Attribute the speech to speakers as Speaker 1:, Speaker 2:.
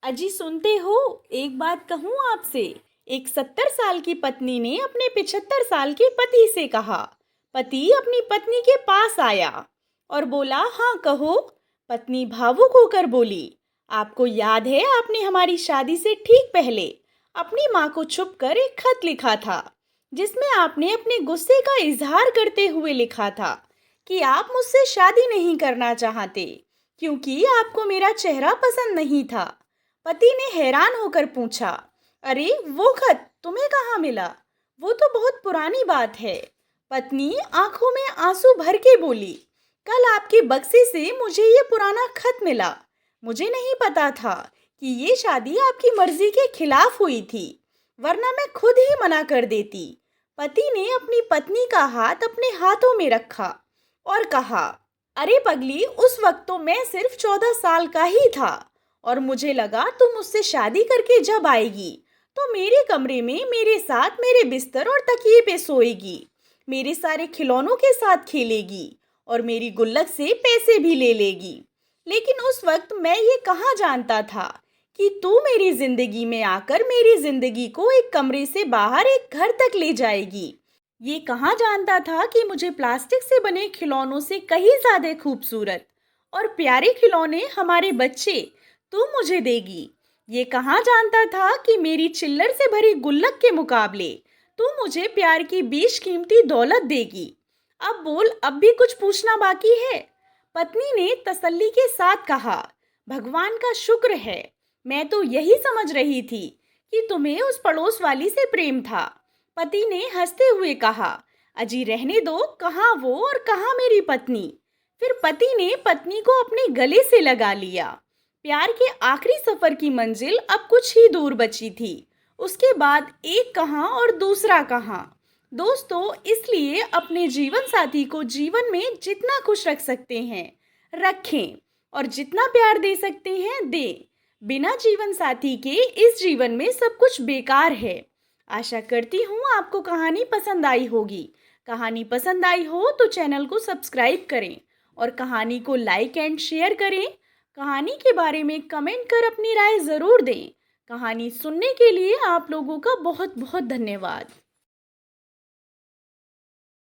Speaker 1: अजी सुनते हो, एक बात कहूँ आपसे। एक 70 साल की पत्नी ने अपने 75 साल के पति से कहा। पति अपनी पत्नी के पास आया और बोला, हाँ कहो। पत्नी भावुक होकर बोली, आपको याद है आपने हमारी शादी से ठीक पहले अपनी माँ को छुपकर एक खत लिखा था, जिसमें आपने अपने गुस्से का इजहार करते हुए लिखा था कि आप मुझसे शादी नहीं करना चाहते क्योंकि आपको मेरा चेहरा पसंद नहीं था। पति ने हैरान होकर पूछा, अरे वो खत तुम्हें कहाँ मिला? वो तो बहुत पुरानी बात है। पत्नी आंखों में आंसू भर के बोली, कल आपके बक्से से मुझे ये पुराना खत मिला। मुझे नहीं पता था कि ये शादी आपकी मर्जी के खिलाफ हुई थी, वरना मैं खुद ही मना कर देती। पति ने अपनी पत्नी का हाथ अपने हाथों में रखा और कहा, अरे पगली, उस वक्त तो मैं सिर्फ 14 साल का ही था और मुझे लगा तुम मुझसे शादी करके जब आएगी तो मेरे कमरे में मेरे साथ मेरे बिस्तर और तकिए पे सोएगी, मेरे सारे खिलौनों के साथ खेलेगी और मेरी गुल्लक से पैसे भी ले लेगी। लेकिन उस वक्त मैं ये कहाँ जानता था कि तू मेरी जिंदगी में आकर मेरी जिंदगी को एक कमरे से बाहर एक घर तक ले जाएगी। ये कहाँ जानता था कि मुझे प्लास्टिक से बने खिलौनों से कहीं ज्यादा खूबसूरत और प्यारे खिलौने हमारे बच्चे तू मुझे देगी। ये कहाँ जानता था कि मेरी चिल्लर से भरी गुल्लक के मुकाबले तू मुझे प्यार की बेशकीमती दौलत देगी। अब बोल, अब भी कुछ पूछना बाकी है? पत्नी ने तसल्ली के साथ कहा, भगवान का शुक्र है, मैं तो यही समझ रही थी कि तुम्हें उस पड़ोस वाली से प्रेम था। पति ने हंसते हुए कहा, अजी रहने दो, कहाँ वो और कहाँ मेरी पत्नी। फिर पति ने पत्नी को अपने गले से लगा लिया। प्यार के आखिरी सफर की मंजिल अब कुछ ही दूर बची थी। उसके बाद एक कहाँ और दूसरा कहाँ। दोस्तों, इसलिए अपने जीवन साथी को जीवन में जितना खुश रख सकते हैं रखें और जितना प्यार दे सकते हैं दें। बिना जीवन साथी के इस जीवन में सब कुछ बेकार है। आशा करती हूँ आपको कहानी पसंद आई होगी। कहानी पसंद आई हो तो चैनल को सब्सक्राइब करें और कहानी को लाइक एंड शेयर करें। कहानी के बारे में कमेंट कर अपनी राय ज़रूर दें। कहानी सुनने के लिए आप लोगों का बहुत बहुत धन्यवाद।